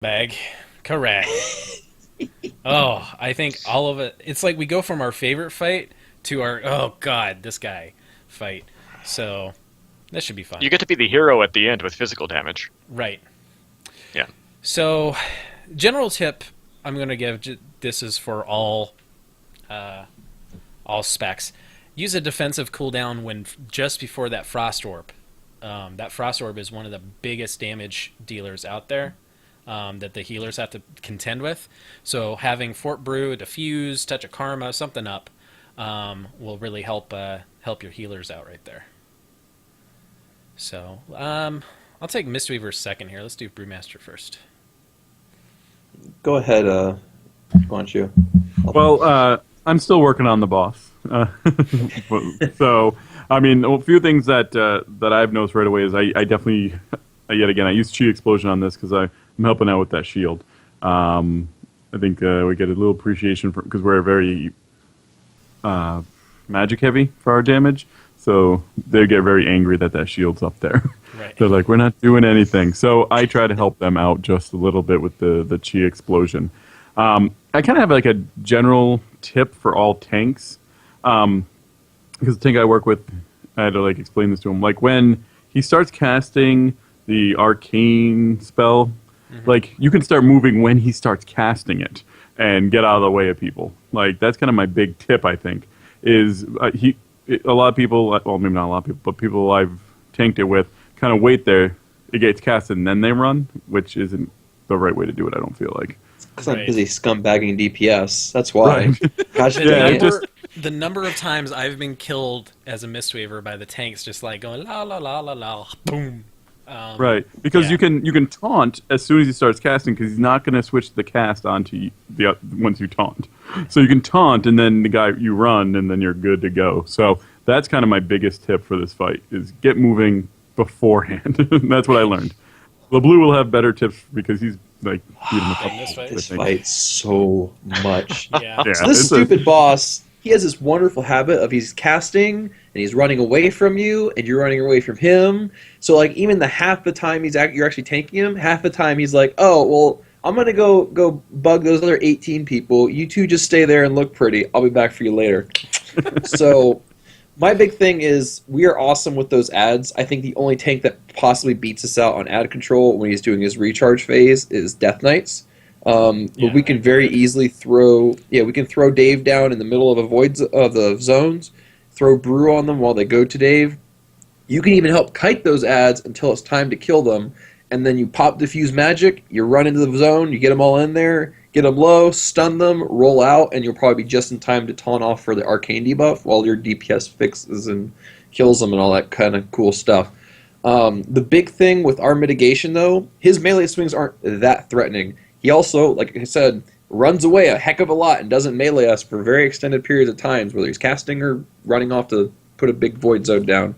Bag. Correct. Oh, I think all of it. It's like we go from our favorite fight to our oh god, this guy fight. So that should be fun. You get to be the hero at the end with physical damage. Right. Yeah. So, general tip I'm going to give. This is for all specs. Use a defensive cooldown when just before that frost orb. That frost orb is one of the biggest damage dealers out there. That the healers have to contend with. So having Fort Brew, Diffuse, Touch of Karma, something up will really help your healers out right there. So I'll take Mistweaver second here. Let's do Brewmaster first. Go ahead, why don't you? Well, I'm still working on the boss. So, I mean, a few things that I've noticed right away is I definitely, yet again, I use Chi Explosion on this because I'm helping out with that shield. I think we get a little appreciation because we're very magic heavy for our damage. So they get very angry that shield's up there. Right. They're like, we're not doing anything. So I try to help them out just a little bit with the Chi Explosion. I kind of have like a general tip for all tanks. Because the tank I work with, I had to like explain this to him. Like when he starts casting the arcane spell, like you can start moving when he starts casting it and get out of the way of people. Like that's kind of my big tip. I think is a lot of people. Well, maybe not a lot of people, but people I've tanked it with kind of wait there. It gets casted and then they run, which isn't the right way to do it. I don't feel like. Because I'm Right. busy scumbagging DPS. That's why. Right. Gosh, The, Yeah, dang it number, it. the number of times I've been killed as a Mistweaver by the tanks, just like going la la la la la, boom. Right, because Yeah. you can taunt as soon as he starts casting because he's not going to switch the cast onto the once you taunt. So you can taunt and then the guy you run and then you're good to go. So that's kind of my biggest tip for this fight is get moving beforehand. That's what I learned. LeBlue will have better tips because he's like beat him a couple In this fight? times, This I think. fight so much. Yeah. Yeah, So this it's stupid boss, he has this wonderful habit of he's casting and he's running away from you and you're running away from him. So like even the half the time you're actually tanking him, half the time he's like, "Oh, well, I'm going to go bug those other 18 people. You two just stay there and look pretty. I'll be back for you later." So my big thing is we are awesome with those ads. I think the only tank that possibly beats us out on ad control when he's doing his recharge phase is Death Knights. But we can very easily we can throw Dave down in the middle of of the zones, throw Brew on them while they go to Dave. You can even help kite those ads until it's time to kill them, and then you pop Diffuse Magic, you run into the zone, you get them all in there, get them low, stun them, roll out, and you'll probably be just in time to taunt off for the Arcane debuff while your DPS fixes and kills them and all that kind of cool stuff. The big thing with our mitigation, though, his melee swings aren't that threatening. He also, like I said, runs away a heck of a lot and doesn't melee us for very extended periods of times, whether he's casting or running off to put a big void zone down.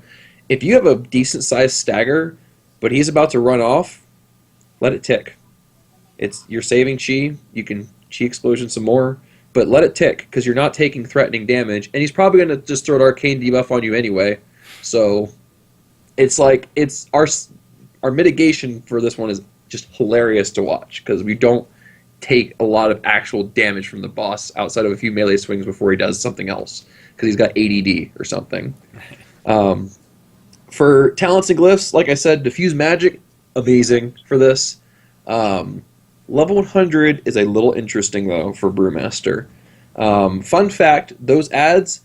If you have a decent-sized stagger, but he's about to run off, let it tick. You're saving chi. You can chi explosion some more, but let it tick because you're not taking threatening damage, and he's probably going to just throw an arcane debuff on you anyway. So it's like our mitigation for this one is just hilarious to watch because we don't take a lot of actual damage from the boss outside of a few melee swings before he does something else because he's got ADD or something. For talents and glyphs, like I said, Diffuse Magic, amazing for this. Level 100 is a little interesting, though, for Brewmaster. Fun fact, those ads,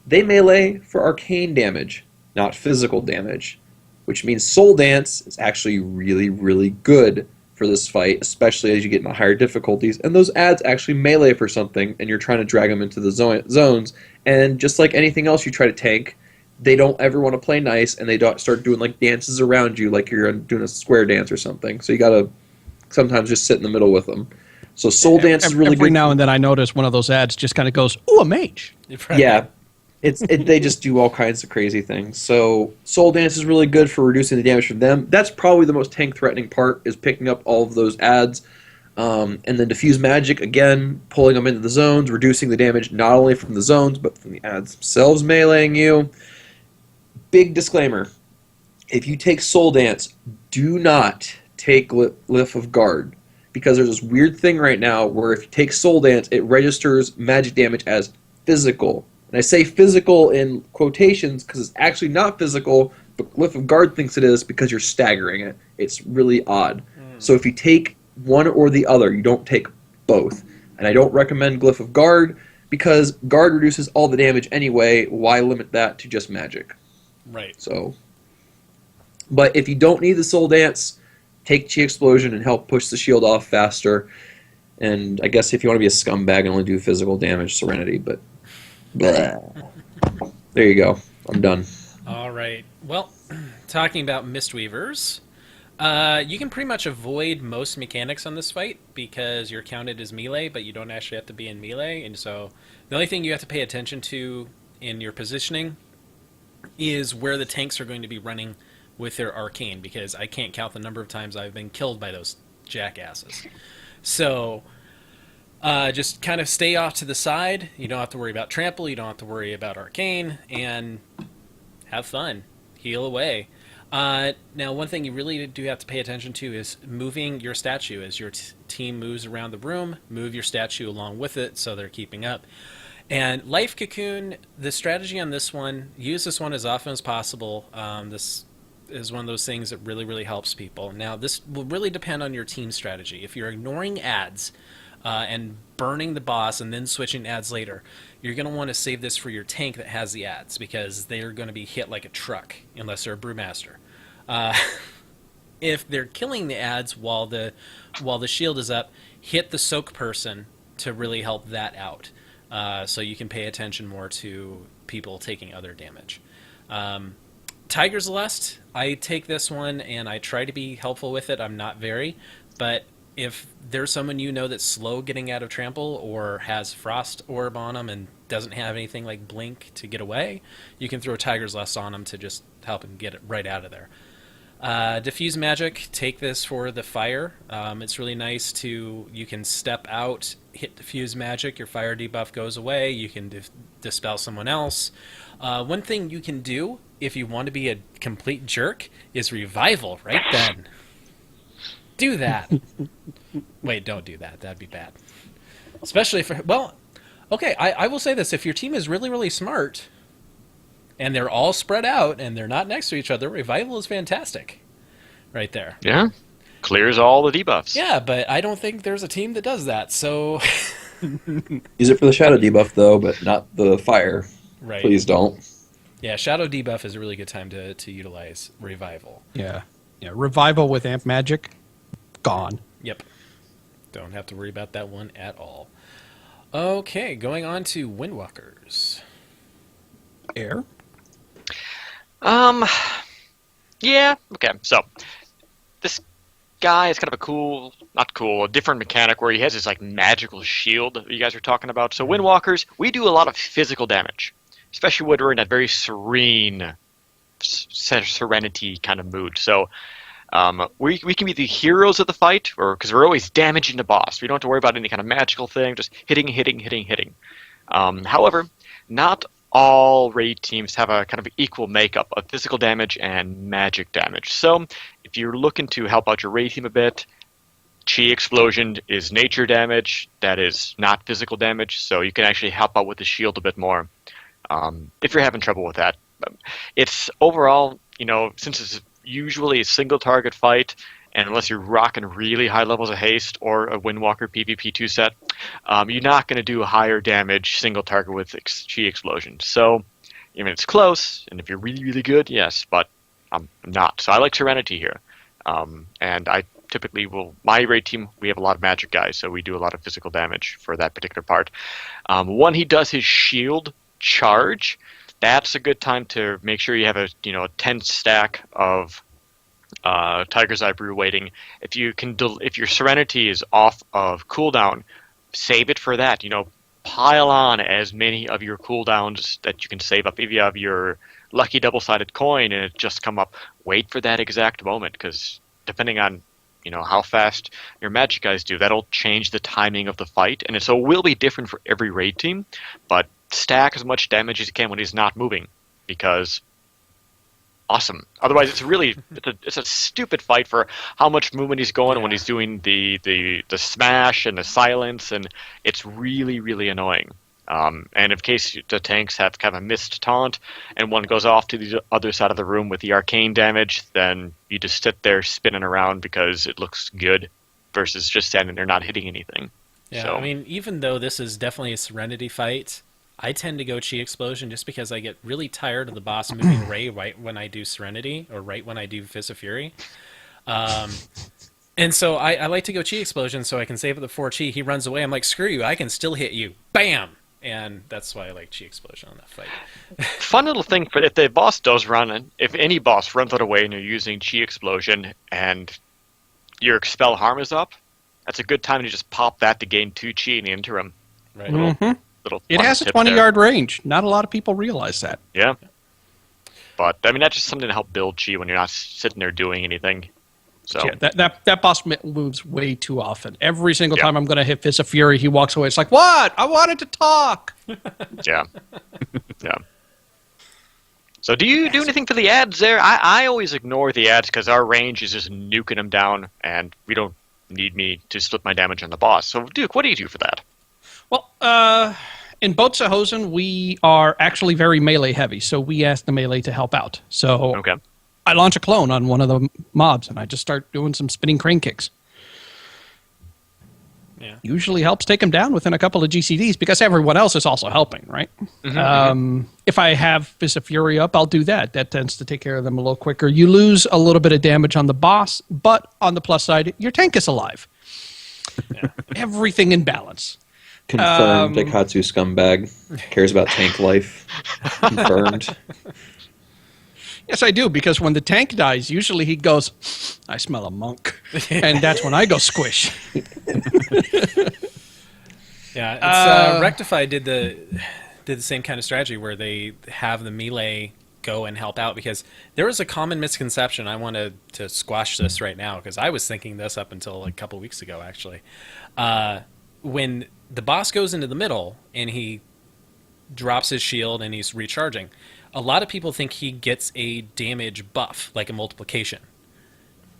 they melee for arcane damage, not physical damage, which means Soul Dance is actually really, really good for this fight, especially as you get into higher difficulties. And those ads actually melee for something, and you're trying to drag them into the zones. And just like anything else you try to tank, they don't ever want to play nice, and they don't start doing like dances around you like you're doing a square dance or something. So you gotta sometimes just sit in the middle with them. So Soul Dance is really Every good. now and then I notice one of those ads just kind of goes, "Ooh, a mage." Right. Yeah, they just do all kinds of crazy things. So Soul Dance is really good for reducing the damage from them. That's probably the most tank threatening part is picking up all of those ads. And then Diffuse Magic, again, pulling them into the zones, reducing the damage not only from the zones, but from the ads themselves meleeing you. Big disclaimer. If you take Soul Dance, do not take Glyph of Guard. because there's this weird thing right now where if you take Soul Dance, it registers magic damage as physical. And I say physical in quotations because it's actually not physical, but Glyph of Guard thinks it is because you're staggering it. It's really odd. So if you take one or the other, you don't take both. And I don't recommend Glyph of Guard because Guard reduces all the damage anyway. Why limit that to just magic? Right. So, but if you don't need the Soul Dance, take Chi Explosion and help push the shield off faster. And I guess if you want to be a scumbag and only do physical damage, Serenity, but blah. There you go. I'm done. All right. Well, talking about Mistweavers, you can pretty much avoid most mechanics on this fight because you're counted as melee, but you don't actually have to be in melee. And so the only thing you have to pay attention to in your positioning is where the tanks are going to be running with their arcane, because I can't count the number of times I've been killed by those jackasses. So just kind of stay off to the side. You don't have to worry about trample. You don't have to worry about arcane, and have fun. Heal away. Now, one thing you really do have to pay attention to is moving your statue. As your team moves around the room, move your statue along with it so they're keeping up. And Life Cocoon, the strategy on this one, use this one as often as possible. This is one of those things that really, really helps people. Now, this will really depend on your team strategy. If you're ignoring ads and burning the boss and then switching ads later, you're going to want to save this for your tank that has the ads, because they're going to be hit like a truck unless they're a brewmaster. If they're killing the ads while the shield is up, hit the soak person to really help that out. So you can pay attention more to people taking other damage. Tiger's Lust, I take this one and I try to be helpful with it. I'm not very, but if there's someone you know that's slow getting out of trample or has frost orb on them and doesn't have anything like blink to get away, you can throw Tiger's Lust on them to just help him get it right out of there. Diffuse Magic, take this for the fire. It's really nice you can step out, hit Diffuse Magic, your fire debuff goes away, you can dispel someone else. One thing you can do if you want to be a complete jerk is Revival right then. Do that. Wait, don't do that. That'd be bad. Especially for... Well, okay, I will say this. If your team is really, really smart and they're all spread out and they're not next to each other, Revival is fantastic right there. Yeah. Clears all the debuffs. Yeah, but I don't think there's a team that does that, so... Use it for the shadow debuff, though, but not the fire. Right. Please don't. Yeah, Shadow debuff is a really good time to utilize Revival. Yeah. Revival with Amp Magic, gone. Yep. Don't have to worry about that one at all. Okay, going on to Windwalkers. Air. Yeah, okay, so this guy is kind of a different mechanic where he has this like magical shield that you guys are talking about. So Windwalkers, we do a lot of physical damage, especially when we're in that very serene, serenity kind of mood. So we can be the heroes of the fight, because we're always damaging the boss. We don't have to worry about any kind of magical thing, just hitting. However, not all raid teams have a kind of equal makeup of physical damage and magic damage. So if you're looking to help out your raid team a bit, Chi Explosion is nature damage, that is not physical damage, so you can actually help out with the shield a bit more if you're having trouble with that. It's overall, since it's usually a single target fight, and unless you're rocking really high levels of haste or a Windwalker PvP 2 set, you're not going to do a higher damage single target with Chi Explosion. So, it's close, and if you're really, really good, yes, but I'm not. So I like Serenity here. And I typically my raid team, we have a lot of magic guys, so we do a lot of physical damage for that particular part. When he does his shield charge, that's a good time to make sure you have a 10 stack of Tiger's Eye Brew waiting. If your Serenity is off of cooldown, save it for that. Pile on as many of your cooldowns that you can save up. If you have your lucky double-sided coin and it just come up, wait for that exact moment, because depending on how fast your magic guys do, that'll change the timing of the fight, and so it will be different for every raid team. But stack as much damage as you can when he's not moving, because awesome. Otherwise, it's a stupid fight for how much movement he's going when Yeah. he's doing the smash and the silence, and it's really really annoying. And in case the tanks have kind of a missed taunt, and one goes off to the other side of the room with the arcane damage, then you just sit there spinning around because it looks good, versus just standing there not hitting anything. Yeah, So, I mean, even though this is definitely a Serenity fight, I tend to go Chi Explosion just because I get really tired of the boss moving right when I do Serenity or right when I do Fist of Fury. And so I like to go Chi Explosion so I can save up the 4 Chi. He runs away. I'm like, screw you. I can still hit you. Bam! And that's why I like Chi Explosion on that fight. fun little thing for if the boss does run, and if any boss runs out of way and you're using Chi Explosion and your Expel Harm is up, that's a good time to just pop that to gain 2 Chi in the interim. Right. Little It fun has a tip 20-yard range. Not a lot of people realize that. Yeah. But, I mean, that's just something to help build Chi when you're not sitting there doing anything. So, Yeah, that boss moves way too often. Every single Yeah. time I'm going to hit Fist of Fury, he walks away. It's like, what? I wanted to talk. yeah. Yeah. So do you do anything for the ads there? I always ignore the ads because our range is just nuking them down, and we don't need me to split my damage on the boss. So, Duke, what do you do for that? Well, in Botzehosen, we are actually very melee heavy, so we ask the melee to help out. So Okay. I launch a clone on one of the mobs, and I just start doing some spinning crane kicks. Yeah. Usually helps take him down within a couple of GCDs because everyone else is also helping, right? If I have Fist of Fury up, I'll do that. That tends to take care of them a little quicker. You lose a little bit of damage on the boss, but on the plus side, your tank is alive. Everything in balance. Confirmed. Ikatsu scumbag cares about tank life. Confirmed. Yes, I do, because when the tank dies, usually he goes, I smell a monk. And that's when I go squish. Yeah, it's, Rectify did the same kind of strategy where they have the melee go and help out, because there was a common misconception. I wanted to squash this right now because I was thinking this up until like a couple weeks ago, actually. When the boss goes into the middle and he drops his shield and he's recharging, a lot of people think he gets a damage buff, like a multiplication.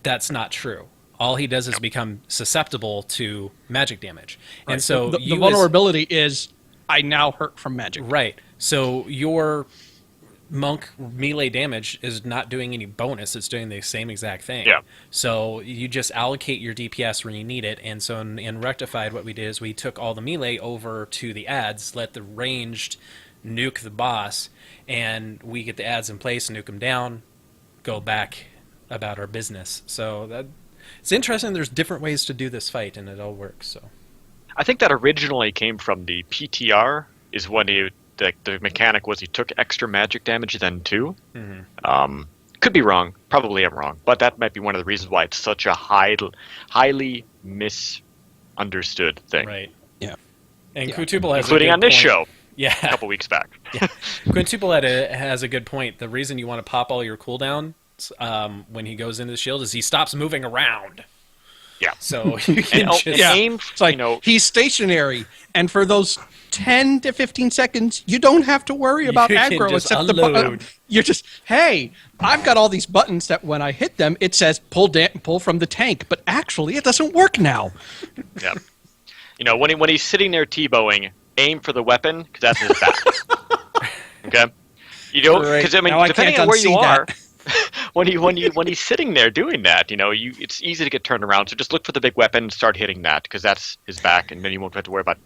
That's not true. All he does is become susceptible to magic damage. And so the vulnerability is, I now hurt from magic. Right. So your monk melee damage is not doing any bonus. It's doing the same exact thing. Yeah. So you just allocate your DPS where you need it. And so in Rectified, what we did is we took all the melee over to the ads, let the ranged nuke the boss, and we get the ads in place, nuke them down, go back about our business. So that it's interesting. There's different ways to do this fight, and it all works. So I think that originally came from the PTR, is when the mechanic was he took extra magic damage then too. Could be wrong. Probably I'm wrong. But that might be one of the reasons why it's such a highly misunderstood thing. right. Yeah. And Yeah. Quintuple has Including a good on this point. show a Yeah. couple weeks back. Quintuple has a good point. The reason you want to pop all your cooldowns when he goes into the shield is he stops moving around. Yeah. So you can And just aim, It's like, you know, he's stationary, and for those 10 to 15 seconds, you don't have to worry about You can aggro just except unload. you're just, hey, I've got all these buttons that when I hit them, it says pull from the tank, but actually it doesn't work now. yeah. You know, when he's sitting there T-bowing, aim for the weapon because that's his back. Okay. You don't, Great. because I mean, Now I depending can't on where you unsee are, that. when he's sitting there doing that, you know, it's easy to get turned around. So just look for the big weapon and start hitting that because that's his back, and then you won't have to worry about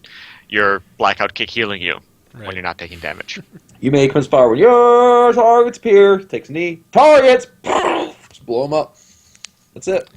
your blackout kick healing you when Right. you're not taking damage. You may conspire when your targets appear. Takes a knee. Targets! Just blow them up. That's it.